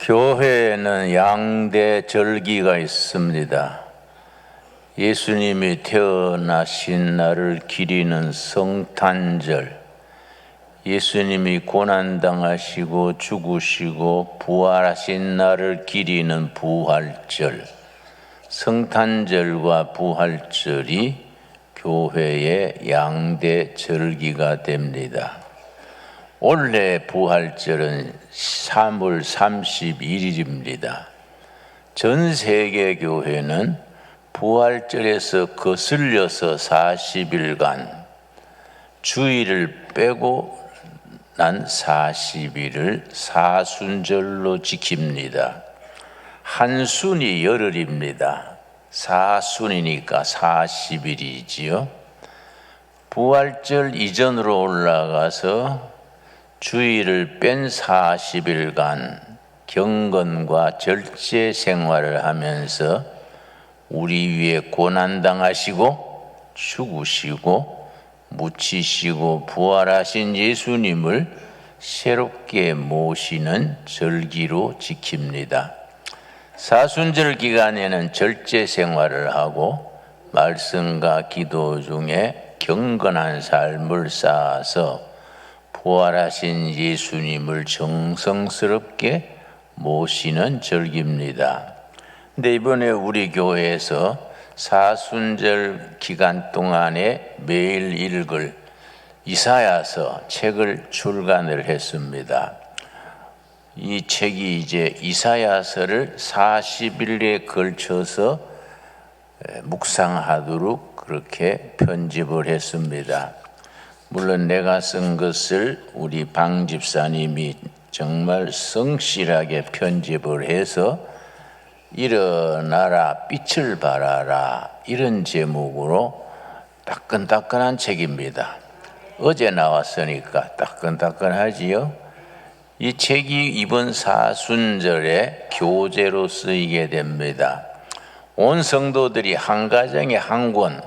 교회에는 양대 절기가 있습니다. 예수님이 태어나신 날을 기리는 성탄절, 예수님이 고난당하시고 죽으시고 부활하신 날을 기리는 부활절, 성탄절과 부활절이 교회의 양대 절기가 됩니다. 올해 부활절은 3월 31일입니다. 전 세계 교회는 부활절에서 거슬려서 40일간 주일을 빼고 난 40일을 사순절로 지킵니다. 한순이 열흘입니다. 사순이니까 40일이지요. 부활절 이전으로 올라가서 주일을 뺀 40일간 경건과 절제 생활을 하면서 우리 위에 고난당하시고 죽으시고 묻히시고 부활하신 예수님을 새롭게 모시는 절기로 지킵니다. 사순절 기간에는 절제 생활을 하고 말씀과 기도 중에 경건한 삶을 쌓아서 부활하신 예수님을 정성스럽게 모시는 절기입니다. 근데 이번에 우리 교회에서 사순절 기간 동안에 매일 읽을 이사야서 책을 출간을 했습니다. 이 책이 이제 이사야서를 40일에 걸쳐서 묵상하도록 그렇게 편집을 했습니다. 물론 내가 쓴 것을 우리 방 집사님이 정말 성실하게 편집을 해서 일어나라 빛을 발하라 이런 제목으로 따끈따끈한 책입니다. 어제 나왔으니까 따끈따끈하지요. 이 책이 이번 사순절에 교재로 쓰이게 됩니다. 온 성도들이 한 가정에 한 권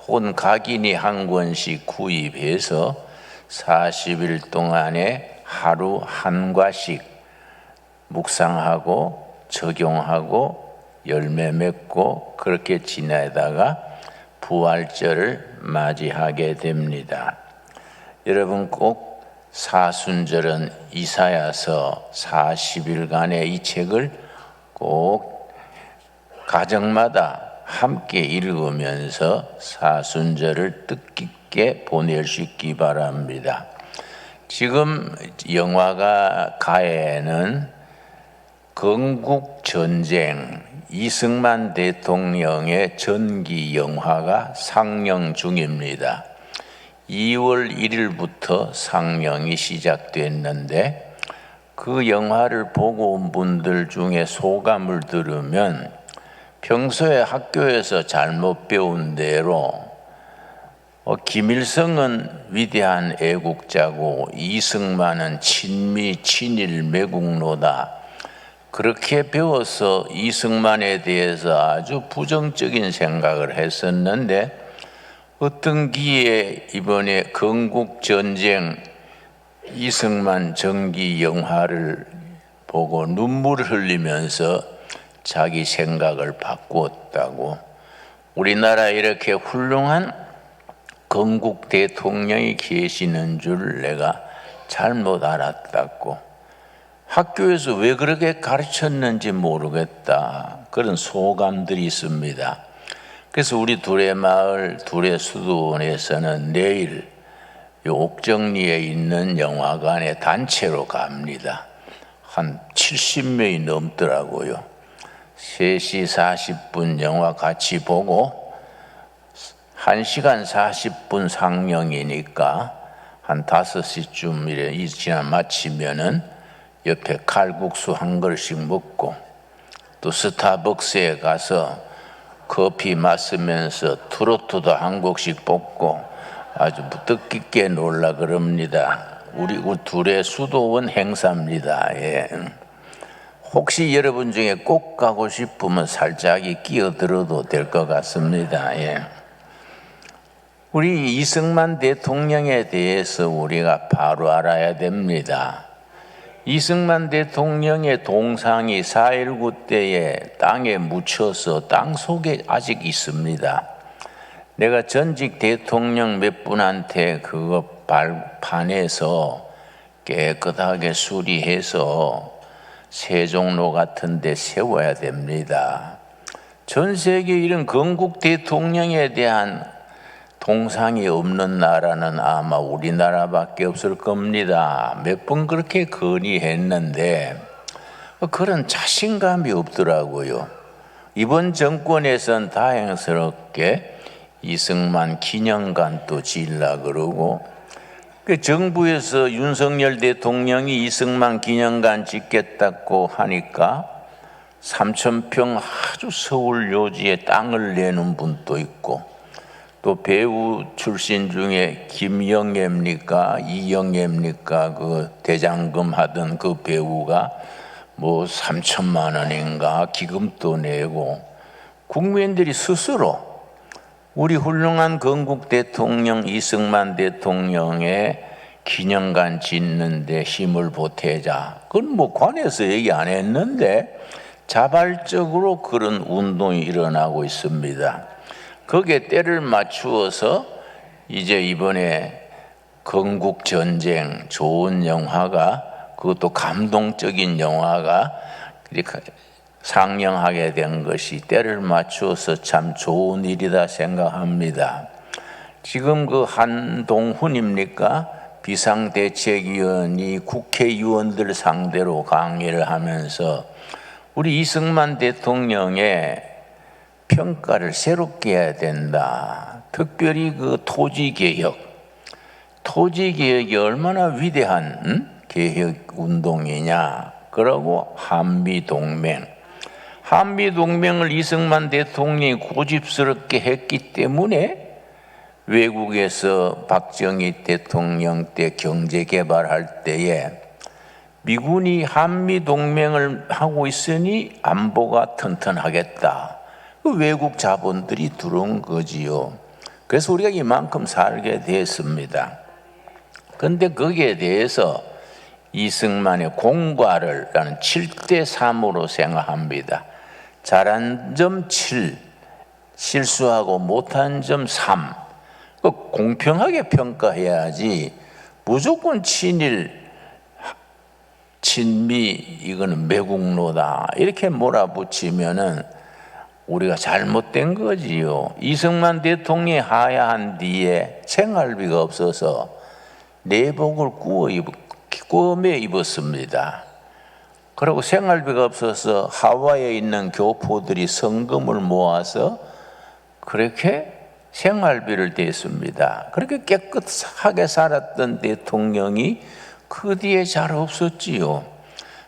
혹은 각인이 한 권씩 구입해서 40일 동안에 하루 한 과씩 묵상하고 적용하고 열매 맺고 그렇게 지내다가 부활절을 맞이하게 됩니다. 여러분 꼭 사순절은 이사야서 40일간의 이 책을 꼭 가정마다 함께 읽으면서 사순절을 뜻깊게 보낼 수 있기 바랍니다. 지금 영화가 가에는 건국전쟁 이승만 대통령의 전기 영화가 상영 중입니다. 2월 1일부터 상영이 시작됐는데 그 영화를 보고 온 분들 중에 소감을 들으면 평소에 학교에서 잘못 배운 대로 김일성은 위대한 애국자고 이승만은 친미 친일 매국노다 그렇게 배워서 이승만에 대해서 아주 부정적인 생각을 했었는데 어떤 기회에 이번에 건국전쟁 이승만 전기 영화를 보고 눈물을 흘리면서 자기 생각을 바꾸었다고 우리나라에 이렇게 훌륭한 건국 대통령이 계시는 줄 내가 잘못 알았다고 학교에서 왜 그렇게 가르쳤는지 모르겠다 그런 소감들이 있습니다. 그래서 우리 둘의 마을 둘의 수도원에서는 내일 옥정리에 있는 영화관에 단체로 갑니다. 한 70명이 넘더라고요. 3시 40분 영화 같이 보고 1시간 40분 상영이니까 한 5시쯤 이래 지나 마치면은 옆에 칼국수 한 그릇씩 먹고 또 스타벅스에 가서 커피 마시면서 트로트도 한 곡씩 뽑고 아주 뜻깊게 놀라 그럽니다. 우리 둘의 수도원 행사입니다. 예. 혹시 여러분 중에 꼭 가고 싶으면 살짝이 끼어들어도 될 것 같습니다. 예. 우리 이승만 대통령에 대해서 우리가 바로 알아야 됩니다. 이승만 대통령의 동상이 4.19 때에 땅에 묻혀서 땅 속에 아직 있습니다. 내가 전직 대통령 몇 분한테 그거 발판해서 깨끗하게 수리해서 세종로 같은 데 세워야 됩니다. 전 세계 이런 건국 대통령에 대한 동상이 없는 나라는 아마 우리나라밖에 없을 겁니다. 몇 번 그렇게 건의했는데 그런 자신감이 없더라고요. 이번 정권에선 다행스럽게 이승만 기념관도 지으려고 그러고, 정부에서 윤석열 대통령이 이승만 기념관 짓겠다고 하니까 3,000평 아주 서울 요지에 땅을 내는 분도 있고, 또 배우 출신 중에 김영애입니까 이영애입니까 그 대장금 하던 그 배우가 뭐 3천만 원인가 기금도 내고, 국민들이 스스로 우리 훌륭한 건국 대통령 이승만 대통령의 기념관 짓는데 힘을 보태자. 그건 뭐 관에서 얘기 안 했는데 자발적으로 그런 운동이 일어나고 있습니다. 거기에 때를 맞추어서 이제 이번에 건국전쟁 좋은 영화가, 그것도 감동적인 영화가 상영하게 된 것이 때를 맞추어서 참 좋은 일이다 생각합니다. 지금 그 한동훈입니까? 비상대책위원이 국회의원들 상대로 강의를 하면서 우리 이승만 대통령의 평가를 새롭게 해야 된다. 특별히 그 토지개혁이 얼마나 위대한 개혁 운동이냐. 그러고 한미동맹을 이승만 대통령이 고집스럽게 했기 때문에 외국에서 박정희 대통령 때 경제개발할 때에 미군이 한미동맹을 하고 있으니 안보가 튼튼하겠다. 그 외국 자본들이 들어온 거지요. 그래서 우리가 이만큼 살게 됐습니다. 그런데 거기에 대해서 이승만의 공과를 나는 7대3으로 생각합니다. 잘한 점 7, 실수하고 못한 점 3. 공평하게 평가해야지 무조건 친미 이거는 매국노다 이렇게 몰아붙이면은 우리가 잘못된 거지요. 이승만 대통령이 하야한 뒤에 생활비가 없어서 내복을 꾸며 입었습니다. 그리고 생활비가 없어서 하와이에 있는 교포들이 성금을 모아서 그렇게 생활비를 댔습니다. 그렇게 깨끗하게 살았던 대통령이 그 뒤에 잘 없었지요.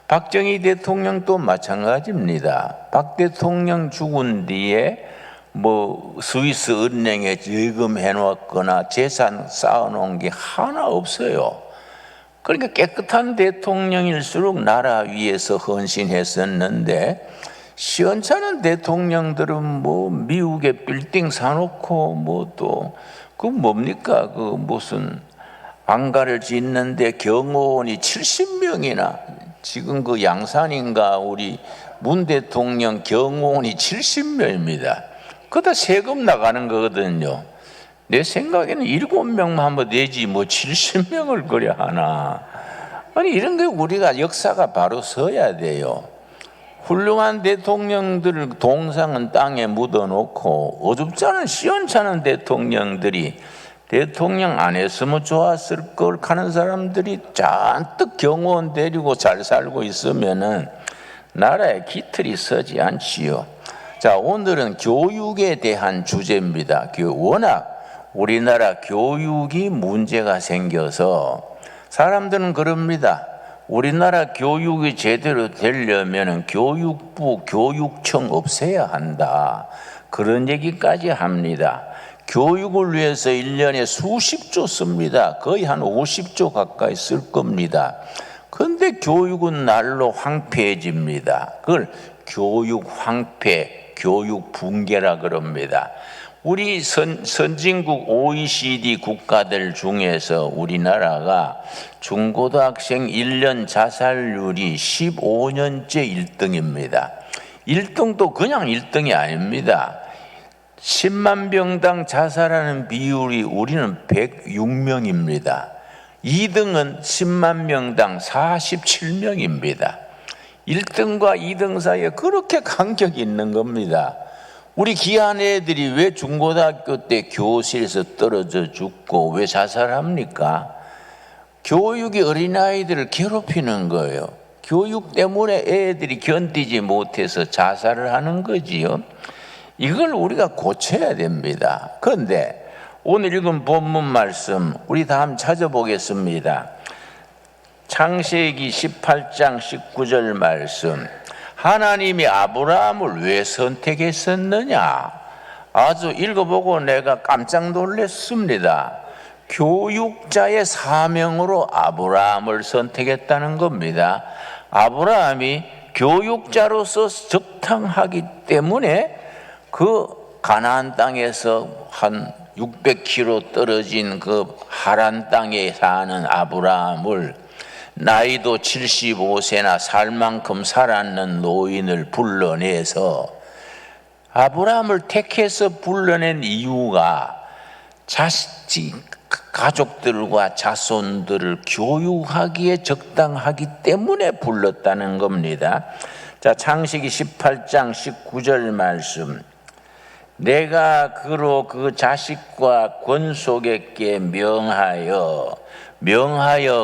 박정희 대통령도 마찬가지입니다. 박 대통령 죽은 뒤에 뭐 스위스 은행에 예금해 놓았거나 재산 쌓아놓은 게 하나 없어요. 그러니까 깨끗한 대통령일수록 나라 위해서 헌신했었는데, 시원찮은 대통령들은 뭐 미국에 빌딩 사놓고 뭐 또 그 뭡니까 그 무슨 안가를 짓는데 경호원이 70명이나, 지금 그 양산인가 우리 문 대통령 경호원이 70명입니다. 그거 다 세금 나가는 거거든요. 내 생각에는 7명만 하면 되지 뭐 70명을 그려 하나. 아니 이런 게 우리가 역사가 바로 서야 돼요. 훌륭한 대통령들 동상은 땅에 묻어놓고 어줍잖은 시원찮은 대통령들이 대통령 안 했으면 좋았을 걸 하는 사람들이 잔뜩 경호원 데리고 잘 살고 있으면은 나라에 기틀이 서지 않지요. 자, 오늘은 교육에 대한 주제입니다. 워낙 우리나라 교육이 문제가 생겨서 사람들은 그럽니다. 우리나라 교육이 제대로 되려면 교육부, 교육청 없애야 한다. 그런 얘기까지 합니다. 교육을 위해서 1년에 수십조 씁니다. 거의 한 50조 가까이 쓸 겁니다. 그런데 교육은 날로 황폐해집니다. 그걸 교육 황폐, 교육 붕괴라 그럽니다. 우리 선진국 OECD 국가들 중에서 우리나라가 중고등학생 1년 자살률이 15년째 1등입니다. 1등도 그냥 1등이 아닙니다. 10만 명당 자살하는 비율이 우리는 106명입니다. 2등은 10만 명당 47명입니다. 1등과 2등 사이에 그렇게 간격이 있는 겁니다. 우리 귀한 애들이 왜 중고등학교 때 교실에서 떨어져 죽고 왜 자살합니까? 교육이 어린아이들을 괴롭히는 거예요. 교육 때문에 애들이 견디지 못해서 자살을 하는 거지요. 이걸 우리가 고쳐야 됩니다. 그런데 오늘 읽은 본문 말씀 우리 다음 찾아보겠습니다. 창세기 18장 19절 말씀. 하나님이 아브라함을 왜 선택했었느냐? 아주 읽어보고 내가 깜짝 놀랐습니다. 교육자의 사명으로 아브라함을 선택했다는 겁니다. 아브라함이 교육자로서 적당하기 때문에 그 가나안 땅에서 한 600km 떨어진 그 하란 땅에 사는 아브라함을 나이도 75세나 살 만큼 살았는 노인을 불러내서 아브라함을 택해서 불러낸 이유가 가족들과 자손들을 교육하기에 적당하기 때문에 불렀다는 겁니다. 자, 창세기 18장 19절 말씀. 내가 그로 그 자식과 권속에게 명하여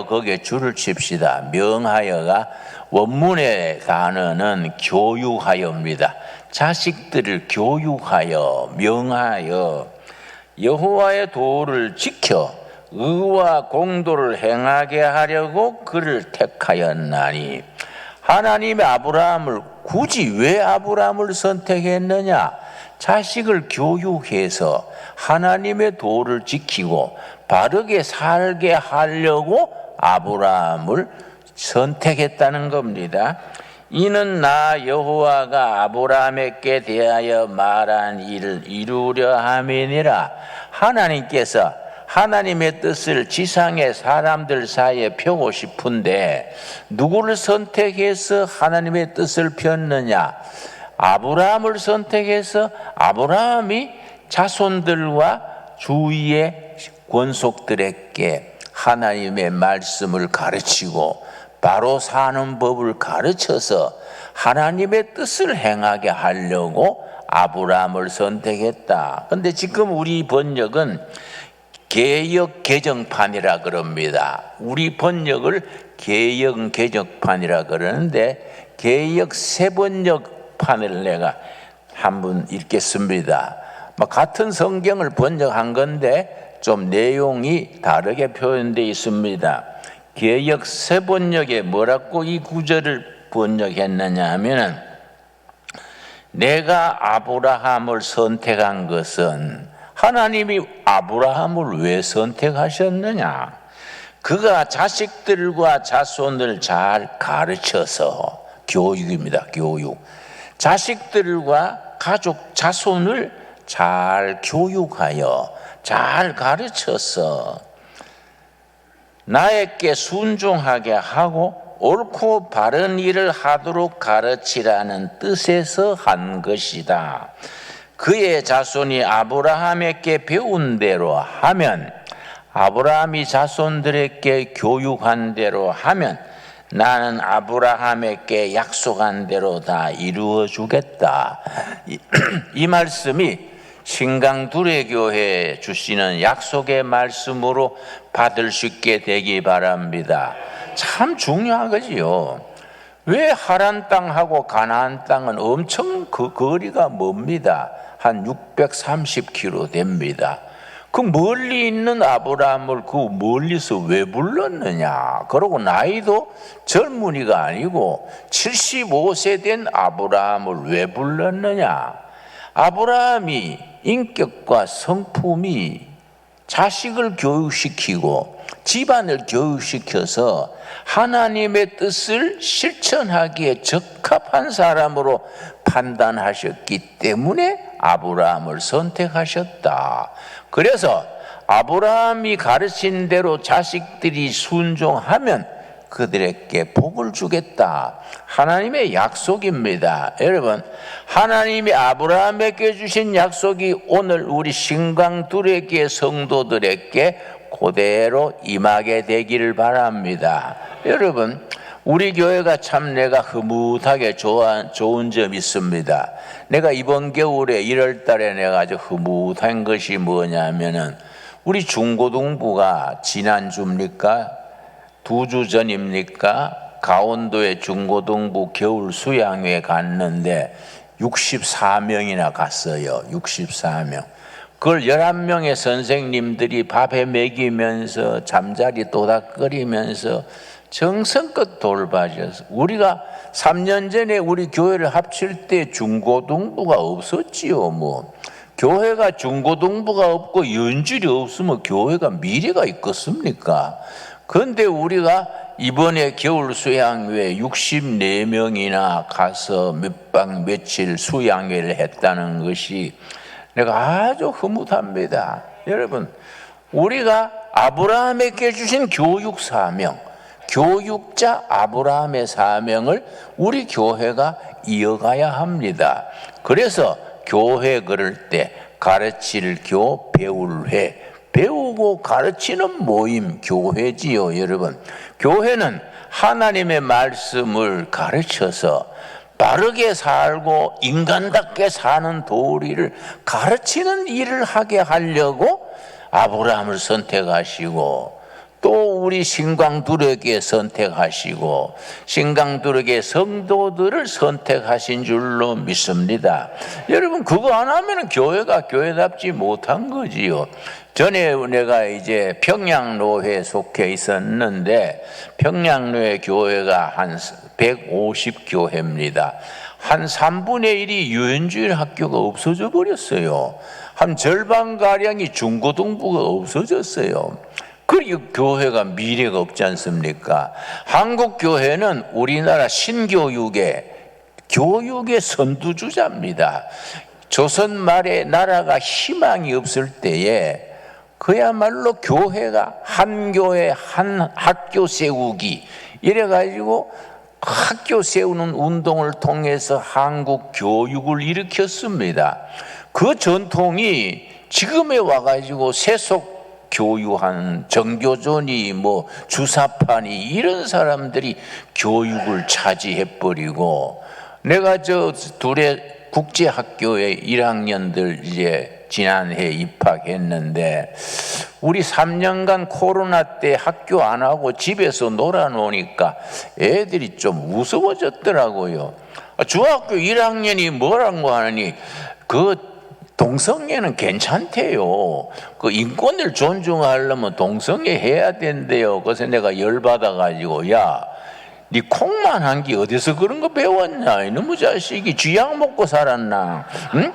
거기에 줄을 칩시다. 명하여가 원문의 단어는 교육하여입니다. 자식들을 교육하여 명하여 여호와의 도를 지켜 의와 공도를 행하게 하려고 그를 택하였나니. 하나님의 아브라함을 굳이 왜 아브라함을 선택했느냐? 자식을 교육해서 하나님의 도를 지키고 바르게 살게 하려고 아브라함을 선택했다는 겁니다. 이는 나 여호와가 아브라함에게 대하여 말한 일을 이루려 함이니라. 하나님께서 하나님의 뜻을 지상의 사람들 사이에 펴고 싶은데 누구를 선택해서 하나님의 뜻을 폈느냐? 아브라함을 선택해서 아브라함이 자손들과 주위의 권속들에게 하나님의 말씀을 가르치고 바로 사는 법을 가르쳐서 하나님의 뜻을 행하게 하려고 아브라함을 선택했다. 그런데 지금 우리 번역은 개역 개정판이라 그럽니다. 우리 번역을 개역 개정판이라 그러는데 개역 세번역판을 내가 한번 읽겠습니다. 같은 성경을 번역한 건데 좀 내용이 다르게 표현되어 있습니다. 개역 세번역에 뭐라고 이 구절을 번역했느냐 하면은 내가 아브라함을 선택한 것은 하나님이 아브라함을 왜 선택하셨느냐? 그가 자식들과 자손을 잘 가르쳐서 교육입니다. 교육. 자식들과 가족 자손을 잘 교육하여 잘 가르쳐서 나에게 순종하게 하고 옳고 바른 일을 하도록 가르치라는 뜻에서 한 것이다. 그의 자손이 아브라함에게 배운 대로 하면, 아브라함이 자손들에게 교육한 대로 하면 나는 아브라함에게 약속한 대로 다 이루어 주겠다. 이 말씀이 신강두레교회 주시는 약속의 말씀으로 받을 수 있게 되기 바랍니다. 참 중요한 거지요. 왜 하란 땅하고 가나안 땅은 엄청 그 거리가 멉니다. 한 630km 됩니다. 그 멀리 있는 아브라함을 그 멀리서 왜 불렀느냐? 그러고 나이도 젊은이가 아니고 75세 된 아브라함을 왜 불렀느냐? 아브라함이 인격과 성품이 자식을 교육시키고 집안을 교육시켜서 하나님의 뜻을 실천하기에 적합한 사람으로 판단하셨기 때문에 아브라함을 선택하셨다. 그래서 아브라함이 가르친 대로 자식들이 순종하면 그들에게 복을 주겠다. 하나님의 약속입니다. 여러분, 하나님이 아브라함에게 주신 약속이 오늘 우리 신강두레교회 성도들에게 그대로 임하게 되기를 바랍니다. 여러분, 우리 교회가 참 내가 흐뭇하게 좋은 점이 있습니다. 내가 이번 겨울에 1월 달에 내가 아주 흐뭇한 것이 뭐냐면은 우리 중고등부가 지난주입니까? 2주 전입니까? 강원도의 중고등부 겨울 수양회에 갔는데 64명이나 갔어요. 64명. 그걸 11명의 선생님들이 밥에 먹이면서 잠자리 도닥거리면서 정성껏 돌봐줘서 우리가 3년 전에 우리 교회를 합칠 때 중고등부가 없었지요. 뭐 교회가 중고등부가 없고 연줄이 없으면 교회가 미래가 있겠습니까? 그런데 우리가 이번에 겨울 수양회 64명이나 가서 몇 박 며칠 수양회를 했다는 것이 내가 아주 흐뭇합니다. 여러분, 우리가 아브라함에게 주신 교육 사명, 교육자 아브라함의 사명을 우리 교회가 이어가야 합니다. 그래서 교회 그럴 때 가르칠 교 배울 회, 배우고 가르치는 모임 교회지요. 여러분, 교회는 하나님의 말씀을 가르쳐서 바르게 살고 인간답게 사는 도리를 가르치는 일을 하게 하려고 아브라함을 선택하시고 또 우리 신강두레교회 선택하시고 신강두레교회 성도들을 선택하신 줄로 믿습니다. 여러분, 그거 안 하면 교회가 교회답지 못한 거지요. 전에 내가 이제 평양로회에 속해 있었는데 평양로회 교회가 한 150교회입니다. 한 3분의 1이 유엔주일 학교가 없어져 버렸어요. 한 절반가량이 중고등부가 없어졌어요. 그리고 교회가 미래가 없지 않습니까? 한국 교회는 우리나라 신교육의 교육의 선두주자입니다. 조선 말에 나라가 희망이 없을 때에 그야말로 교회가 한 교회 한 학교 세우기 이래가지고 학교 세우는 운동을 통해서 한국 교육을 일으켰습니다. 그 전통이 지금에 와가지고 세속 교육하는 정교조니 뭐 주사파니 이런 사람들이 교육을 차지해버리고 내가 저 둘의 국제학교에 1학년들 이제 지난해 입학했는데 우리 3년간 코로나 때 학교 안 하고 집에서 놀아놓으니까 애들이 좀 무서워졌더라고요. 중학교 1학년이 뭐라고 하느니 그 동성애는 괜찮대요. 그 인권을 존중하려면 동성애 해야 된대요. 그래서 내가 열받아가지고 야, 네 콩만 한 게 어디서 그런 거 배웠냐? 이놈의 자식이 쥐약 먹고 살았나? 응?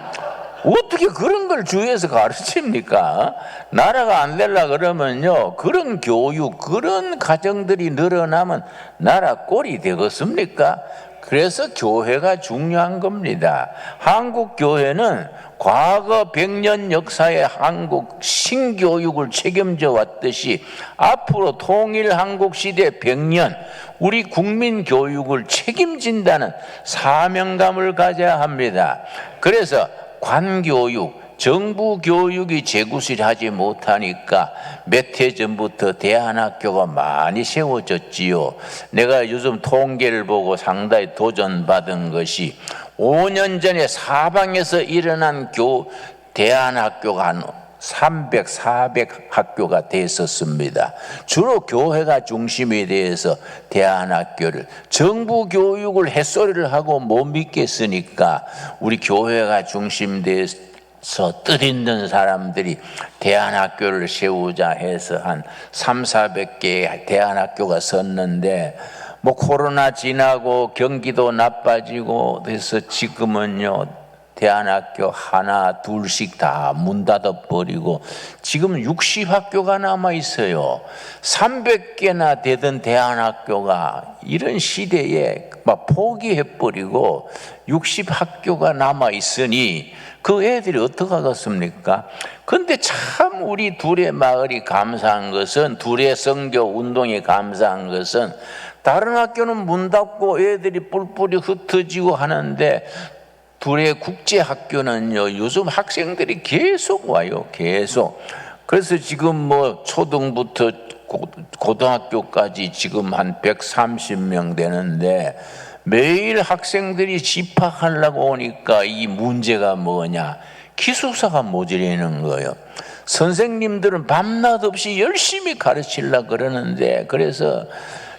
어떻게 그런 걸 주위에서 가르칩니까? 나라가 안 되려 그러면요, 그런 교육, 그런 가정들이 늘어나면 나라 꼴이 되겠습니까? 그래서 교회가 중요한 겁니다. 한국 교회는 과거 100년 역사의 한국 신교육을 책임져 왔듯이 앞으로 통일 한국 시대 100년 우리 국민 교육을 책임진다는 사명감을 가져야 합니다. 그래서 관교육, 정부 교육이 재구실하지 못하니까 몇 해 전부터 대안학교가 많이 세워졌지요. 내가 요즘 통계를 보고 상당히 도전받은 것이 5년 전에 사방에서 일어난 대안학교가 한 300, 400 학교가 됐었습니다. 주로 교회가 중심이 돼서 대안학교를 정부 교육을 햇소리를 하고 못 믿겠으니까 우리 교회가 중심돼서 뜻있는 사람들이 대안학교를 세우자 해서 한 300~400개의 대안학교가 섰는데 뭐 코로나 지나고 경기도 나빠지고 그래서 지금은요 대안학교 하나 둘씩 다 문 닫아버리고 지금 60학교가 남아 있어요. 300개나 되던 대안학교가 이런 시대에 막 포기해버리고 60학교가 남아 있으니 그 애들이 어떡하겠습니까? 근데 참 우리 둘의 마을이 감사한 것은, 둘의 선교 운동이 감사한 것은, 다른 학교는 문 닫고 애들이 뿔뿔이 흩어지고 하는데 둘의 국제학교는요, 요즘 학생들이 계속 와요. 계속. 그래서 지금 뭐 초등부터 고등학교까지 지금 한 130명 되는데 매일 학생들이 집합하려고 오니까 이 문제가 뭐냐? 기숙사가 모자라는 거예요. 선생님들은 밤낮 없이 열심히 가르치려고 그러는데, 그래서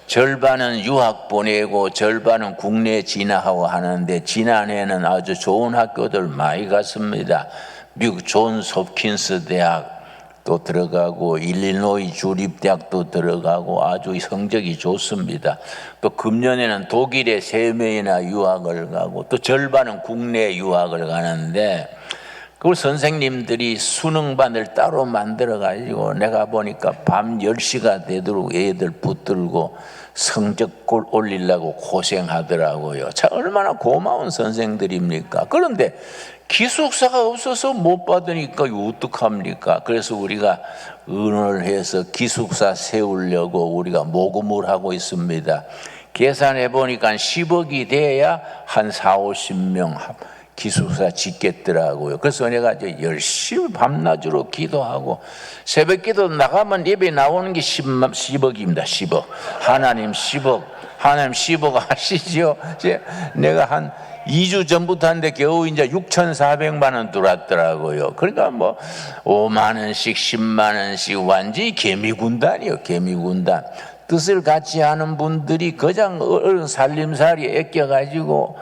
절반은 유학 보내고 절반은 국내 진학하고 하는데, 지난해는 아주 좋은 학교들 많이 갔습니다. 미국 존스 홉킨스 대학 또 들어가고 일리노이 주립대학도 들어가고 아주 성적이 좋습니다. 또 금년에는 독일에 3명이나 유학을 가고 또 절반은 국내 유학을 가는데, 그걸 선생님들이 수능반을 따로 만들어 가지고 내가 보니까 밤 10시가 되도록 애들 붙들고 성적 올리려고 고생하더라고요. 참 얼마나 고마운 선생들입니까? 그런데 기숙사가 없어서 못 받으니까 어떡합니까? 그래서 우리가 의논을 해서 기숙사 세우려고 우리가 모금을 하고 있습니다. 계산해 보니까 10억이 돼야 한 4, 50명 기숙사 짓겠더라고요. 그래서 내가 이제 열심히 밤낮으로 기도하고, 새벽 기도 나가면 예배 나오는 게 10억입니다. 10억. 하나님 10억. 하나님 10억 하시죠? 내가 한 2주 전부터 하는데 겨우 이제 6,400만 원 들어왔더라고요. 그러니까 뭐 5만 원씩 10만 원씩 완전히 개미군단이요. 개미군단. 뜻을 같이 하는 분들이 그냥 살림살이 아껴가지고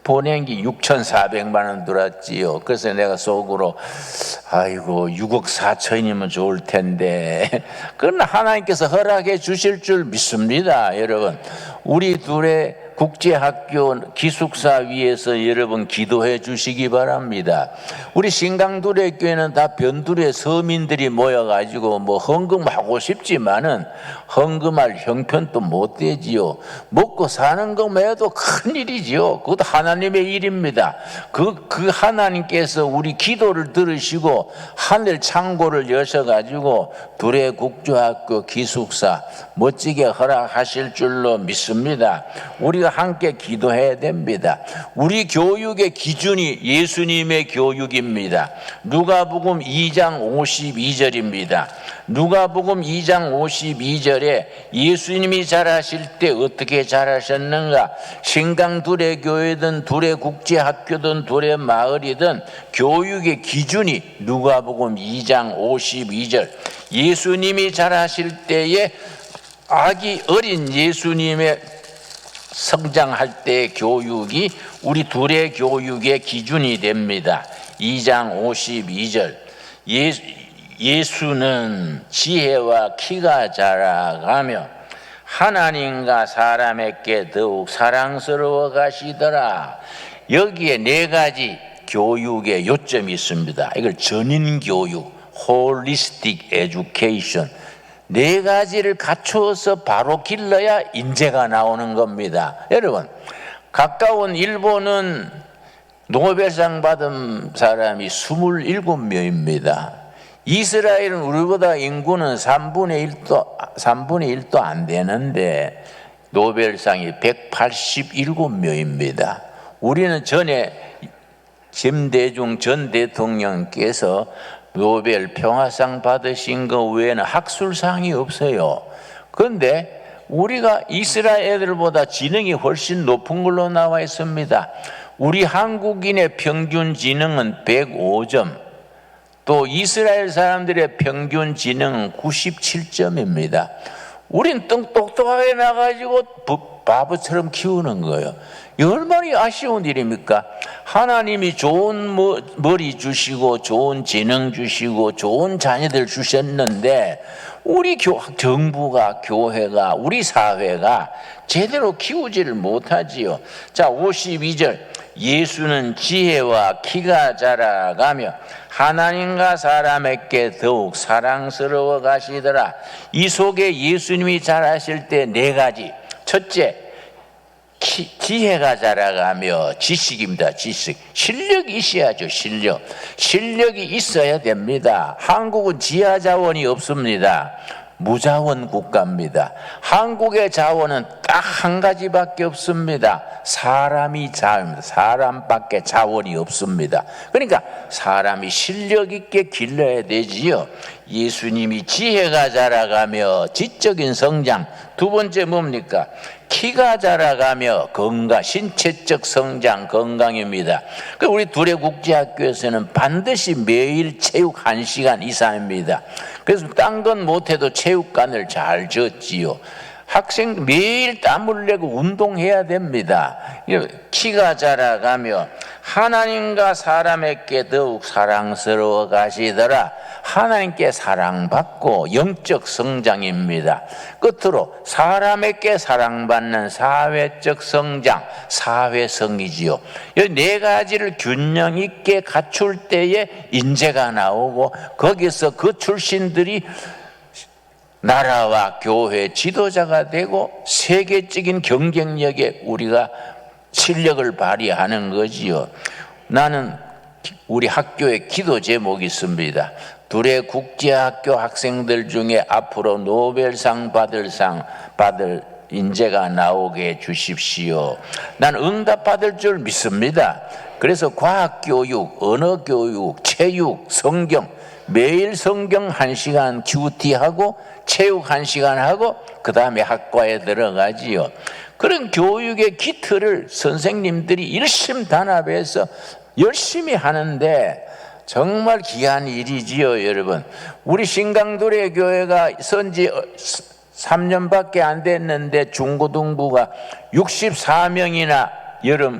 보낸 게 6,400만 원 들었지요. 그래서 내가 속으로 아이고 6억 4천이면 좋을 텐데, 그건 하나님께서 허락해 주실 줄 믿습니다. 여러분, 우리 둘의 국제학교 기숙사 위에서 여러분 기도해 주시기 바랍니다. 우리 신강둘의 교회는 다 변두리의 서민들이 모여가지고 뭐 헌금하고 싶지만은 헌금할 형편도 못 되지요. 먹고 사는 것만 해도 큰 일이지요. 그것도 하나님의 일입니다. 그 하나님께서 우리 기도를 들으시고 하늘 창고를 여셔가지고 둘의 국제학교 기숙사 멋지게 허락하실 줄로 믿습니다. 우리가 함께 기도해야 됩니다. 우리 교육의 기준이 예수님의 교육입니다. 누가복음 2장 52절입니다. 누가복음 2장 52절에 예수님이 잘하실 때 어떻게 잘하셨는가? 신강 둘의 교회든 둘의 국제학교든 둘의 마을이든 교육의 기준이 누가복음 2장 52절. 예수님이 잘하실 때에 아기 어린 예수님의 성장할 때의 교육이 우리 둘의 교육의 기준이 됩니다. 2장 52절. 예수는 지혜와 키가 자라가며 하나님과 사람에게 더욱 사랑스러워 가시더라. 여기에 4가지 교육의 요점이 있습니다. 이걸 전인교육, holistic education, 4가지를 갖추어서 바로 길러야 인재가 나오는 겁니다. 여러분, 가까운 일본은 노벨상 받은 사람이 27명입니다. 이스라엘은 우리보다 인구는 3분의 1도 안 되는데 노벨상이 187명입니다. 우리는 전에 김대중 전 대통령께서 노벨 평화상 받으신 것 외에는 학술상이 없어요. 그런데 우리가 이스라엘 애들보다 지능이 훨씬 높은 걸로 나와 있습니다. 우리 한국인의 평균 지능은 105점, 또 이스라엘 사람들의 평균 지능은 97점입니다. 우린 똑똑하게 나가지고 바보처럼 키우는 거예요. 얼마나 아쉬운 일입니까? 하나님이 좋은 머리 주시고 좋은 재능 주시고 좋은 자녀들 주셨는데 우리 정부가, 교회가, 우리 사회가 제대로 키우지를 못하지요. 자, 52절. 예수는 지혜와 키가 자라가며 하나님과 사람에게 더욱 사랑스러워 가시더라. 이 속에 예수님이 자라실 때 네 가지. 첫째, 지혜가 자라가며 지식입니다. 지식. 실력이 있어야죠. 실력이 있어야 됩니다. 한국은 지하 자원이 없습니다. 무자원 국가입니다. 한국의 자원은 딱 한 가지밖에 없습니다. 사람이 자원입니다. 사람밖에 자원이 없습니다. 그러니까 사람이 실력 있게 길러야 되지요. 예수님이 지혜가 자라가며 지적인 성장. 두 번째 뭡니까? 키가 자라가며 건강, 신체적 성장, 건강입니다. 우리 두레국제학교에서는 반드시 매일 체육 1시간 이상입니다. 그래서 딴 건 못해도 체육관을 잘 졌지요. 학생 매일 땀을 내고 운동해야 됩니다. 키가 자라가며 하나님과 사람에게 더욱 사랑스러워 가시더라. 하나님께 사랑받고 영적 성장입니다. 끝으로 사람에게 사랑받는 사회적 성장, 사회성이지요. 이 네 가지를 균형 있게 갖출 때에 인재가 나오고 거기서 그 출신들이 나라와 교회 지도자가 되고 세계적인 경쟁력에 우리가 실력을 발휘하는 거지요. 나는 우리 학교에 기도 제목이 있습니다. 둘의 국제학교 학생들 중에 앞으로 노벨상 받을 인재가 나오게 해 주십시오. 난 응답받을 줄 믿습니다. 그래서 과학교육, 언어교육, 체육, 성경 매일 성경 1시간 큐티하고 체육 1시간 하고 그 다음에 학과에 들어가지요. 그런 교육의 기틀을 선생님들이 일심단합해서 열심히 하는데 정말 귀한 일이지요, 여러분. 우리 신강도래 교회가 선지 3년밖에 안 됐는데 중고등부가 64명이나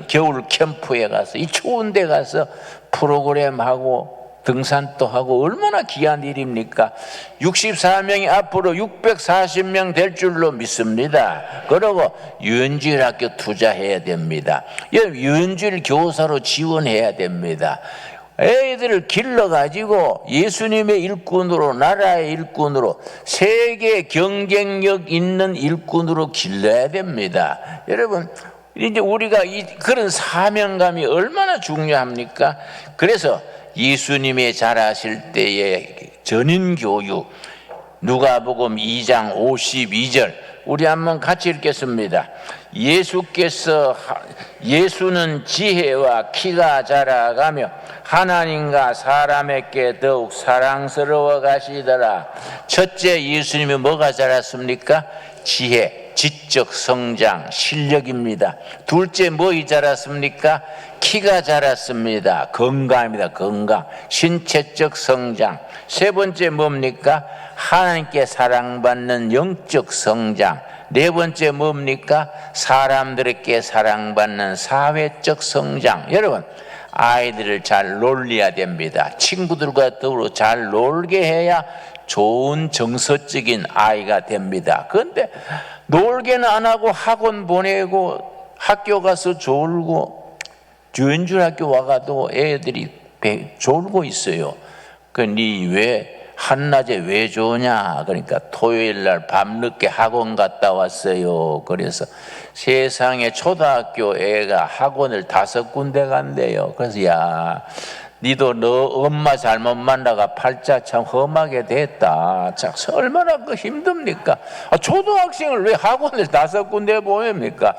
겨울 캠프에 가서 이 추운 데 가서 프로그램하고 등산도 하고 얼마나 귀한 일입니까? 64명이 앞으로 640명 될 줄로 믿습니다. 그리고 유엔주일 학교 투자해야 됩니다. 유엔주일 교사로 지원해야 됩니다. 애들을 길러가지고 예수님의 일꾼으로, 나라의 일꾼으로, 세계 경쟁력 있는 일꾼으로 길러야 됩니다. 여러분, 이제 우리가 그런 사명감이 얼마나 중요합니까? 그래서 예수님의 자라실 때의 전인교육, 누가복음 2장 52절 우리 한번 같이 읽겠습니다. 예수는 지혜와 키가 자라가며 하나님과 사람에게 더욱 사랑스러워 가시더라. 첫째, 예수님이 뭐가 자랐습니까? 지혜, 지적 성장, 실력입니다. 둘째, 뭐이 자랐습니까? 키가 자랐습니다. 건강입니다. 건강, 신체적 성장. 세 번째 뭡니까? 하나님께 사랑받는 영적 성장. 네 번째 뭡니까? 사람들에게 사랑받는 사회적 성장. 여러분, 아이들을 잘 놀려야 됩니다. 친구들과 더불어 잘 놀게 해야 좋은 정서적인 아이가 됩니다. 그런데 놀게는 안 하고 학원 보내고 학교 가서 졸고 주연줄 학교 와가도 애들이 졸고 있어요. 니 왜 한낮에 왜 조냐? 그러니까 토요일 날 밤늦게 학원 갔다 왔어요. 그래서 세상에 초등학교 애가 학원을 5군데 간대요. 그래서 야, 니도 너 엄마 잘못 만나가 팔자 참 험하게 됐다. 참 얼마나 힘듭니까? 초등학생을 왜 학원을 5군데 보냅니까?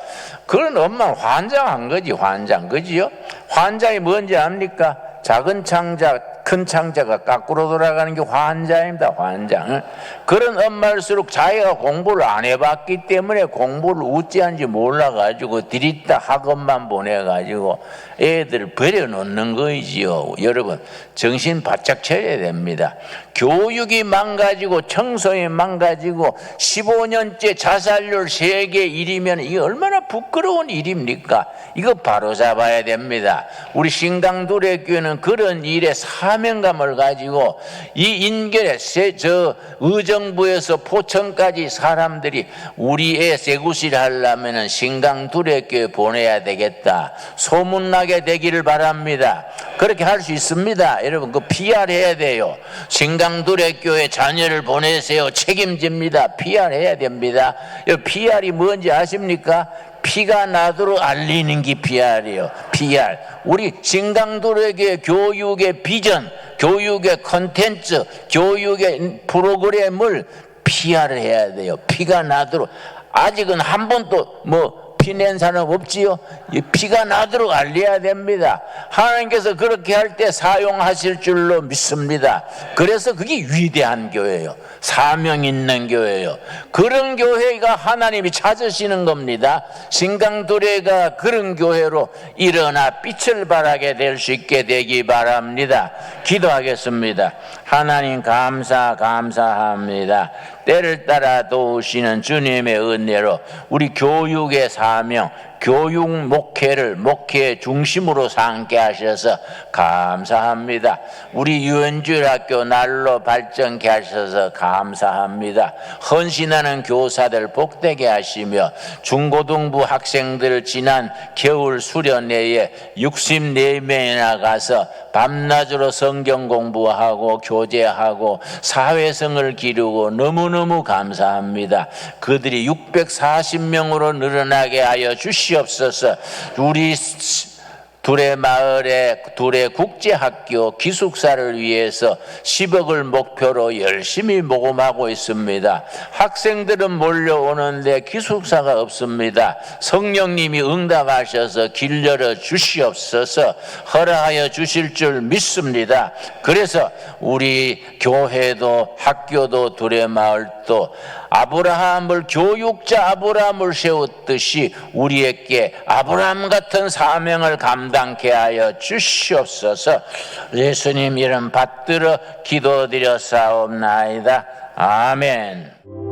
그런 엄마는 환장한 거지, 환장. 그지요? 환장이 뭔지 압니까? 작은 창자 큰 창자가 거꾸로 돌아가는 게 환자입니다. 환자. 그런 엄마일수록 자기가 공부를 안 해봤기 때문에 공부를 어찌한지 몰라가지고 들이다 학원만 보내가지고 애들 버려놓는 거이지요. 여러분 정신 바짝 차려야 됩니다. 교육이 망가지고 청소년이 망가지고 15년째 자살률 세계 1위면 이게 얼마나 부끄러운 일입니까? 이거 바로 잡아야 됩니다. 우리 신강두레교회는 그런 일에 사명감을 가지고 이 인결에 저 의정부에서 포천까지 사람들이 우리 애 세구실 하려면 신강두레교회 보내야 되겠다. 소문나게 되기를 바랍니다. 그렇게 할 수 있습니다. 여러분 그 PR 해야 돼요. 신강두레교회 자녀를 보내세요. 책임집니다. PR 해야 됩니다. PR이 뭔지 아십니까? 피가 나도록 알리는 게 PR이에요. PR. 우리 신강두레교회 교육의 비전, 교육의 컨텐츠, 교육의 프로그램을 PR을 해야 돼요. 피가 나도록. 아직은 한 번도 피낸 사람 없지요? 피가 나도록 알려야 됩니다. 하나님께서 그렇게 할 때 사용하실 줄로 믿습니다. 그래서 그게 위대한 교회예요. 사명 있는 교회예요. 그런 교회가 하나님이 찾으시는 겁니다. 신강두레가 그런 교회로 일어나 빛을 발하게 될 수 있게 되기 바랍니다. 기도하겠습니다. 하나님 감사합니다. 때를 따라 도우시는 주님의 은혜로 우리 교육의 사명, 교육 목회 중심으로 삼게 하셔서 감사합니다. 우리 유엔주일학교 날로 발전케 하셔서 감사합니다. 헌신하는 교사들 복되게 하시며 중고등부 학생들 지난 겨울 수련회에 64명이나 가서 밤낮으로 성경 공부하고 교제하고 사회성을 기르고 너무너무 감사합니다. 그들이 640명으로 늘어나게 하여 주시옵소서. 우리 두레마을의 두레국제학교 기숙사를 위해서 10억을 목표로 열심히 모금하고 있습니다. 학생들은 몰려오는데 기숙사가 없습니다. 성령님이 응답하셔서 길 열어 주시옵소서. 허락하여 주실 줄 믿습니다. 그래서 우리 교회도 학교도 두레마을도 아브라함을 교육자 아브라함을 세웠듯이 우리에게 아브라함 같은 사명을 감당케 하여 주시옵소서. 예수님 이름 받들어 기도드려 사옵나이다. 아멘.